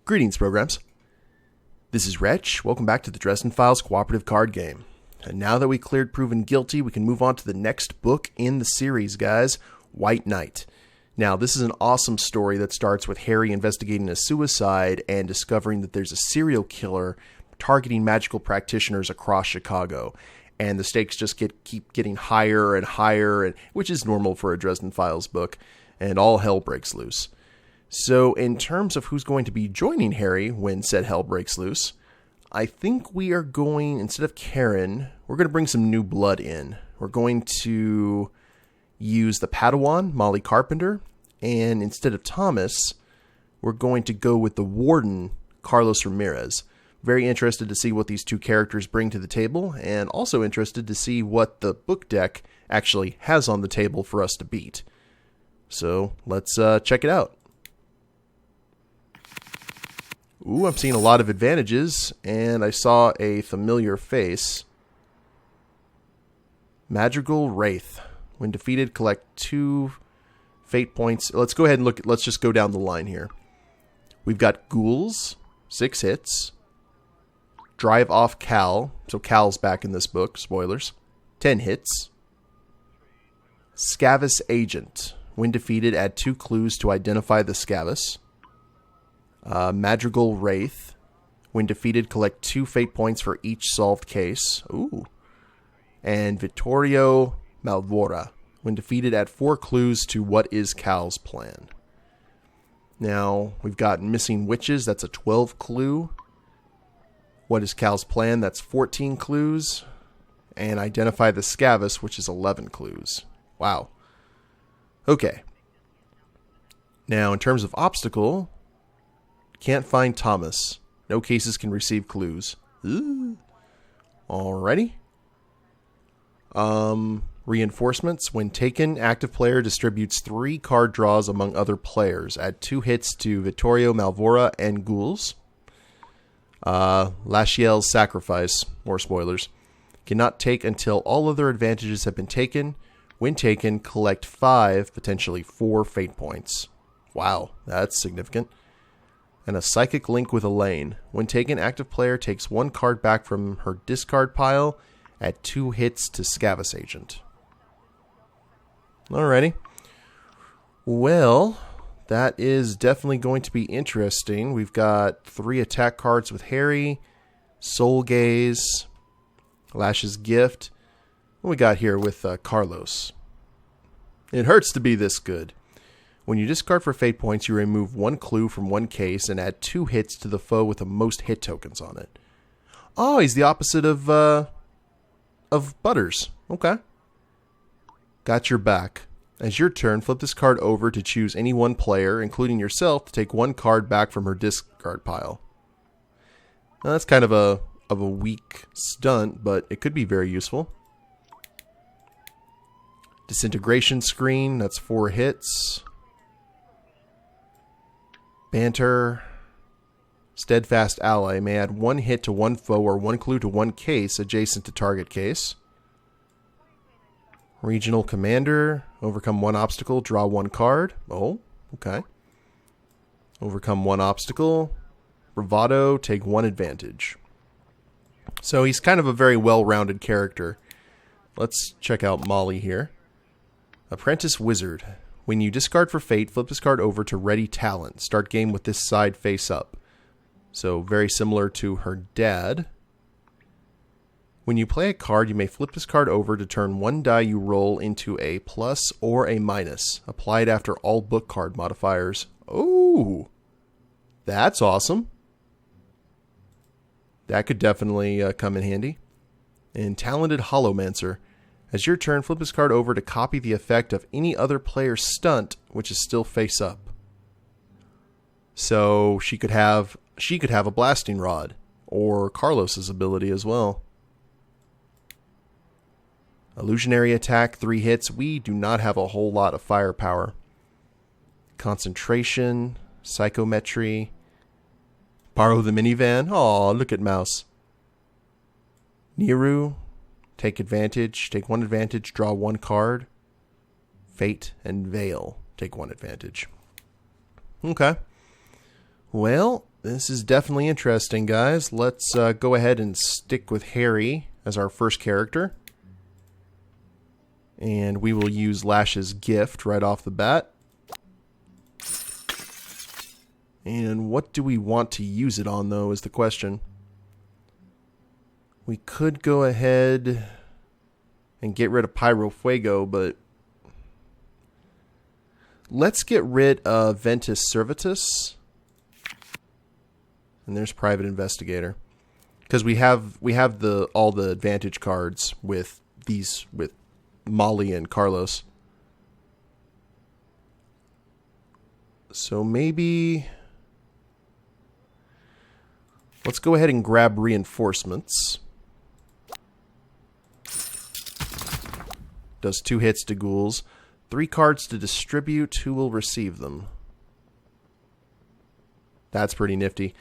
Greetings, programs. This is Wretch. Welcome back to the Dresden Files cooperative card game. And now that we cleared Proven Guilty, we can move on to the next book in the series, guys, White Knight. Now, this is an awesome story that starts with Harry investigating a suicide and discovering that there's a serial killer targeting magical practitioners across Chicago. And the stakes just keep getting higher and higher, which is normal for a Dresden Files book, and all hell breaks loose. So in terms of who's going to be joining Harry when said hell breaks loose, I think we are going, instead of Karen, we're going to bring some new blood in. We're going to use the Padawan, Molly Carpenter, and instead of Thomas, we're going to go with the Warden, Carlos Ramirez. Very interested to see what these two characters bring to the table, and also interested to see what the book deck actually has on the table for us to beat. So let's check it out. Ooh, I'm seeing a lot of advantages, and I saw a familiar face. Madrigal Wraith. When defeated, collect 2 fate points. Let's go ahead and look. Let's just go down the line here. We've got Ghouls, 6 hits. Drive off Cal. So Cal's back in this book. Spoilers. 10 hits. Scavis Agent. When defeated, add 2 clues to identify the Scavis. Madrigal Wraith. When defeated, collect 2 fate points for each solved case. Ooh. And Vittorio Malvora. When defeated, add 4 clues to what is Cal's plan. Now, we've got Missing Witches. That's a 12 clue. What is Cal's plan? That's 14 clues. And Identify the Scavis, which is 11 clues. Wow. Okay. Now, in terms of obstacle, can't find Thomas. No cases can receive clues. Ooh. Alrighty. Reinforcements. When taken, active player distributes 3 card draws among other players. Add 2 hits to Vittorio Malvora and Ghouls. Lashiel's Sacrifice. More spoilers. Cannot take until all other advantages have been taken. When taken, collect 5, potentially 4 fate points. Wow, that's significant. And a Psychic Link with Elaine. When taken, active player takes 1 card back from her discard pile. Add 2 hits to Scavis Agent. Alrighty. Well, that is definitely going to be interesting. We've got 3 attack cards with Harry. Soul Gaze. Lash's Gift. What we got here with Carlos? It hurts to be this good. When you discard for fate points, you remove 1 clue from 1 case and add 2 hits to the foe with the most hit tokens on it. Oh, he's the opposite of Butters. Okay. Got your back. As your turn, flip this card over to choose any one player, including yourself, to take 1 card back from her discard pile. Now, that's kind of a weak stunt, but it could be very useful. Disintegration Screen, that's 4 hits. Banter. Steadfast Ally may add 1 hit to 1 foe or 1 clue to 1 case adjacent to target case. Regional Commander. Overcome 1 obstacle, draw 1 card. Oh, okay. Overcome 1 obstacle. Bravado, take 1 advantage. So he's kind of a very well-rounded character. Let's check out Molly here. Apprentice Wizard. When you discard for fate, flip this card over to Ready Talent. Start game with this side face up. So very similar to her dad. When you play a card, you may flip this card over to turn 1 die you roll into a plus or a minus. Applied after all book card modifiers. Oh, that's awesome. That could definitely come in handy. And Talented Holomancer. As your turn, flip this card over to copy the effect of any other player's stunt, which is still face up. So she could have a blasting rod, or Carlos's ability as well. Illusionary Attack, 3 hits. We do not have a whole lot of firepower. Concentration, Psychometry. Borrow the minivan. Aw, look at Mouse. Niru. Take advantage. Take 1 advantage. Draw 1 card. Fate and Veil. Take 1 advantage. Okay. Well, This is definitely interesting, guys. Let's go ahead and stick with Harry as our first character. And we will use Lash's gift right off the bat. And what do we want to use it on, though, is the question. We could go ahead and get rid of Pyro Fuego, but let's get rid of Ventus Servitus. And there's Private Investigator. Because we have all the advantage cards with Molly and Carlos. So maybe let's go ahead and grab reinforcements. Does 2 hits to ghouls. 3 cards to distribute. Who will receive them? That's pretty nifty.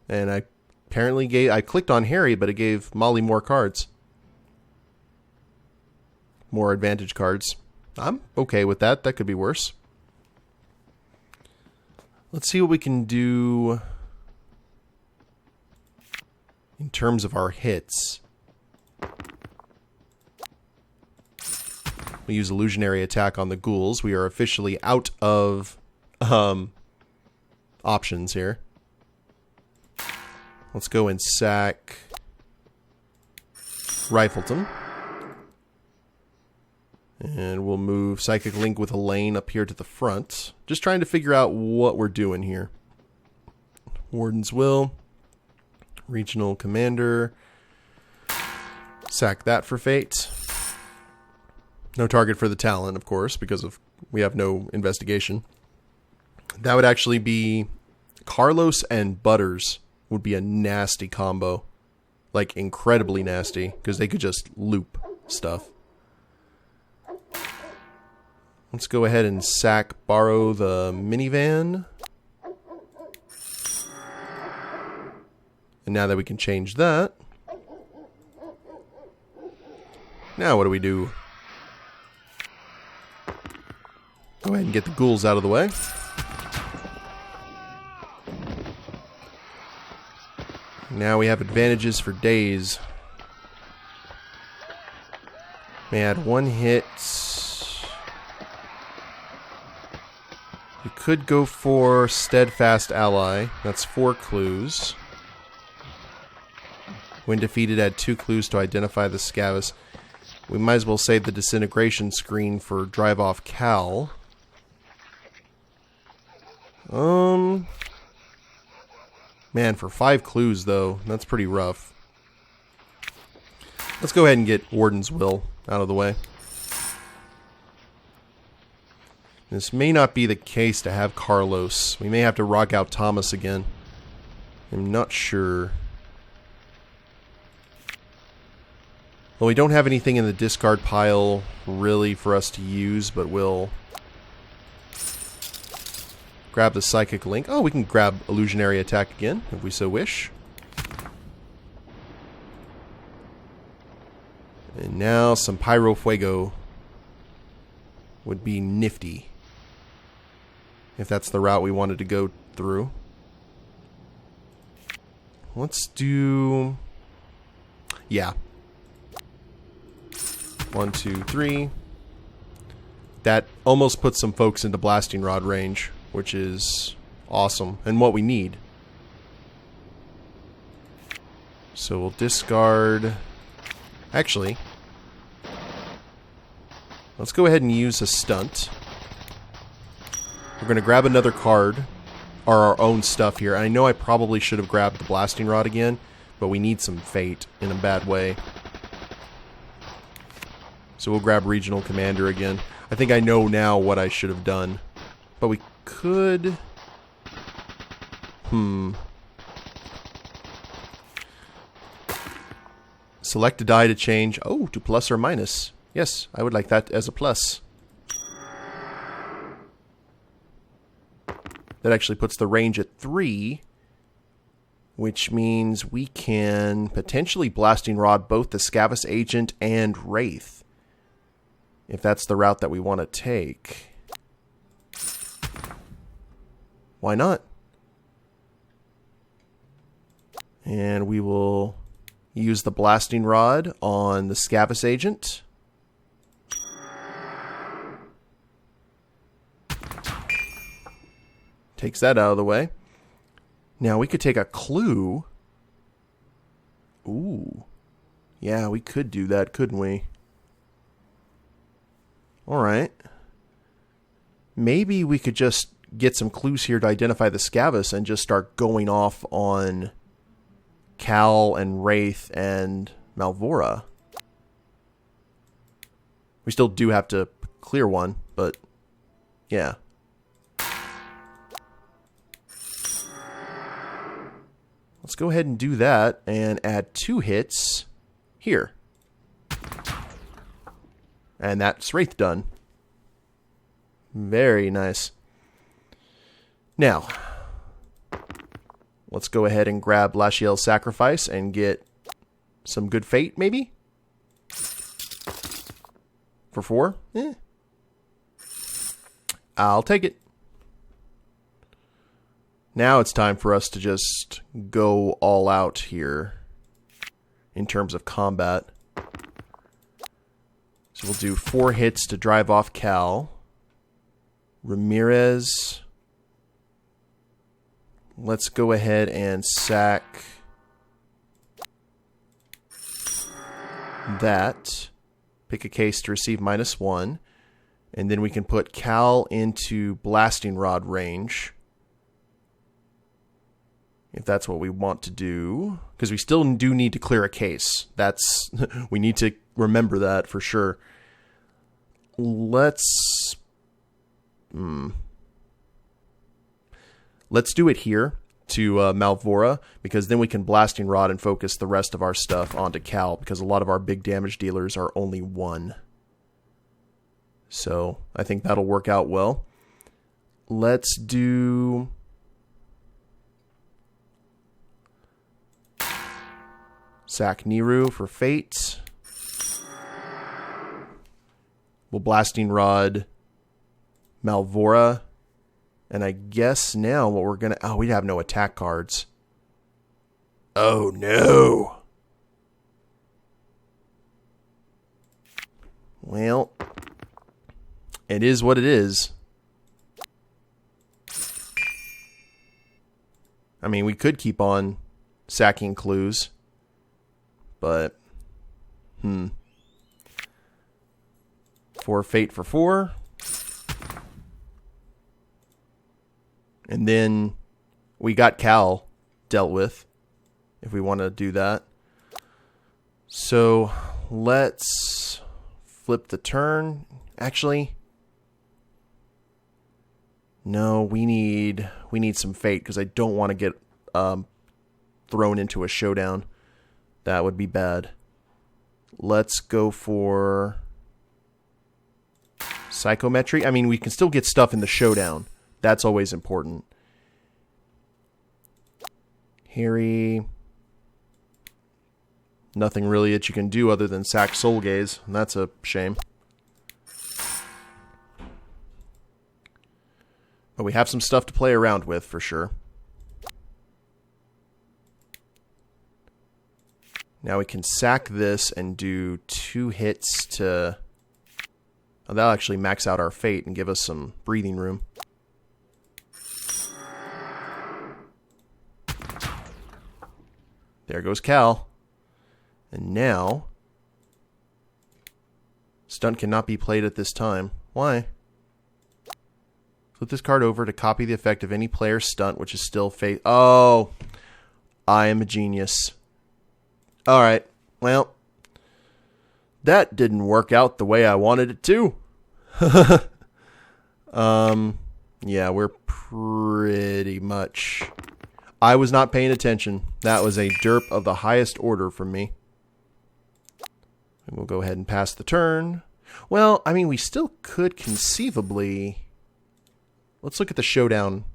And I clicked on Harry, but it gave Molly more cards. More advantage cards. I'm okay with that. That could be worse. Let's see what we can do in terms of our hits. We use Illusionary Attack on the ghouls. We are officially out of options here. Let's go and sack Rifleton. And we'll move Psychic Link with Elaine up here to the front. Just trying to figure out what we're doing here. Warden's Will. Regional Commander. Sack that for Fate. No target for the Talon, of course, because we have no investigation. That would actually be Carlos and Butters would be a nasty combo. Like, incredibly nasty, because they could just loop stuff. Let's go ahead and borrow the minivan. And now that we can change that. Now what do we do? Go ahead and get the ghouls out of the way. Now we have advantages for days. May add 1 hit. We could go for Steadfast Ally. That's 4 clues. When defeated, add 2 clues to identify the Scavus. We might as well save the disintegration screen for Drive Off Cal. Man, for 5 clues, though, that's pretty rough. Let's go ahead and get Warden's Will out of the way. This may not be the case to have Carlos. We may have to rock out Thomas again. I'm not sure. Well, we don't have anything in the discard pile, really, for us to use, but we'll grab the Psychic Link. Oh, we can grab Illusionary Attack again, if we so wish. And now some Pyro Fuego would be nifty. If that's the route we wanted to go through. Let's do... yeah. 1, 2, 3. That almost puts some folks into Blasting Rod range, which is awesome, and what we need. So we'll discard... actually, let's go ahead and use a stunt. We're going to grab another card, or our own stuff here. I know I probably should have grabbed the Blasting Rod again, but we need some Fate in a bad way. So we'll grab Regional Commander again. I think I know now what I should have done. But we could... Select a die to change. Oh, to plus or minus. Yes, I would like that as a plus. That actually puts the range at 3. Which means we can potentially Blasting Rod both the Scavus Agent and Wraith. If that's the route that we want to take. Why not? And we will use the blasting rod on the Scavis agent. Takes that out of the way. Now we could take a clue. Ooh. Yeah, we could do that, couldn't we? Alright. Maybe we could just get some clues here to identify the Scavis and just start going off on Cal and Wraith and Malvora. We still do have to clear one, but yeah. Let's go ahead and do that and add 2 hits here. And that's Wraith done. Very nice. Now, let's go ahead and grab Lashiel's Sacrifice and get some good fate, maybe? For 4? Eh. I'll take it. Now it's time for us to just go all out here in terms of combat. So we'll do 4 hits to drive off Cal. Ramirez. Let's go ahead and sack that. Pick a case to receive -1. And then we can put Cal into blasting rod range. If that's what we want to do. Because we still do need to clear a case. That's we need to remember that for sure. Let's do it here to Malvora, because then we can blasting rod and focus the rest of our stuff onto Cal, because a lot of our big damage dealers are only 1. So I think that'll work out well. Let's do sack Niru for fate. We'll blasting rod Malvora. And I guess now what we're going to... Oh, we have no attack cards. Oh, no. Well, it is what it is. I mean, we could keep on sacking clues. But, 4 fate for 4. And then we got Cal dealt with, if we want to do that. So let's flip the turn. Actually, no, we need some fate, because I don't want to get thrown into a showdown. That would be bad. Let's go for psychometry. I mean, we can still get stuff in the showdown. That's always important. Harry. Nothing really that you can do other than sack Soul Gaze. And that's a shame. But we have some stuff to play around with for sure. Now we can sack this and do 2 hits to... Oh, that'll actually max out our fate and give us some breathing room. There goes Cal. And now... Stunt cannot be played at this time. Why? Flip this card over to copy the effect of any player's stunt, which is still fate. Oh! I am a genius. Alright. Well... That didn't work out the way I wanted it to. Yeah, we're pretty much... I was not paying attention. That was a derp of the highest order from me. And we'll go ahead and pass the turn. Well, I mean, we still could conceivably... Let's look at the showdown.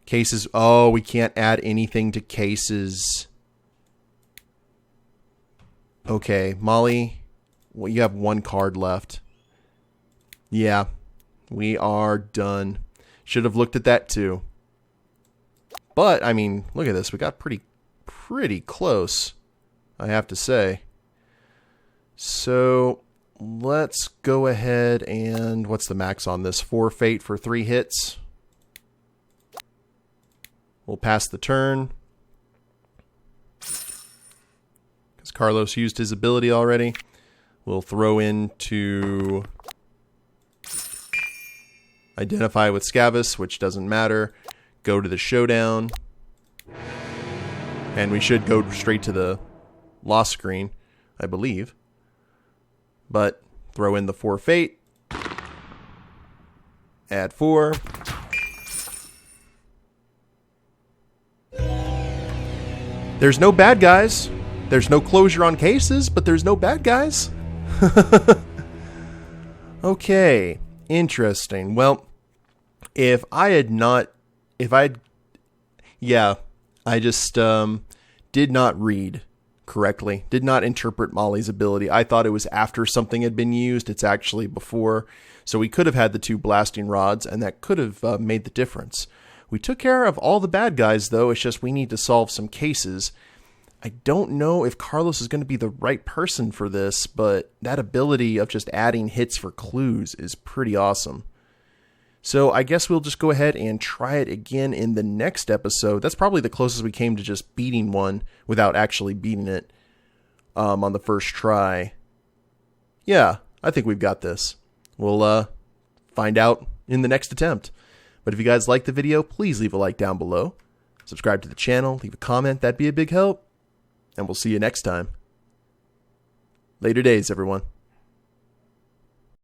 Cases. Oh, we can't add anything to cases. Okay, Molly. Well, you have 1 card left. Yeah, we are done. Should have looked at that too. But, I mean, look at this. We got pretty close, I have to say. So, let's go ahead and... What's the max on this? 4 fate for 3 hits. We'll pass the turn. Because Carlos used his ability already. We'll throw into... Identify with Scavis, which doesn't matter. Go to the showdown. And we should go straight to the loss screen, I believe. But throw in the 4 fate. Add 4. There's no bad guys. There's no closure on cases, but there's no bad guys. Okay, interesting. Well, I just did not read correctly, did not interpret Molly's ability. I thought it was after something had been used. It's actually before. So we could have had the 2 blasting rods, and that could have made the difference. We took care of all the bad guys, though. It's just we need to solve some cases. I don't know if Carlos is going to be the right person for this, but that ability of just adding hits for clues is pretty awesome. So I guess we'll just go ahead and try it again in the next episode. That's probably the closest we came to just beating one without actually beating it on the first try. Yeah, I think we've got this. We'll find out in the next attempt. But if you guys like the video, please leave a like down below. Subscribe to the channel, leave a comment, that'd be a big help. And we'll see you next time. Later days, everyone.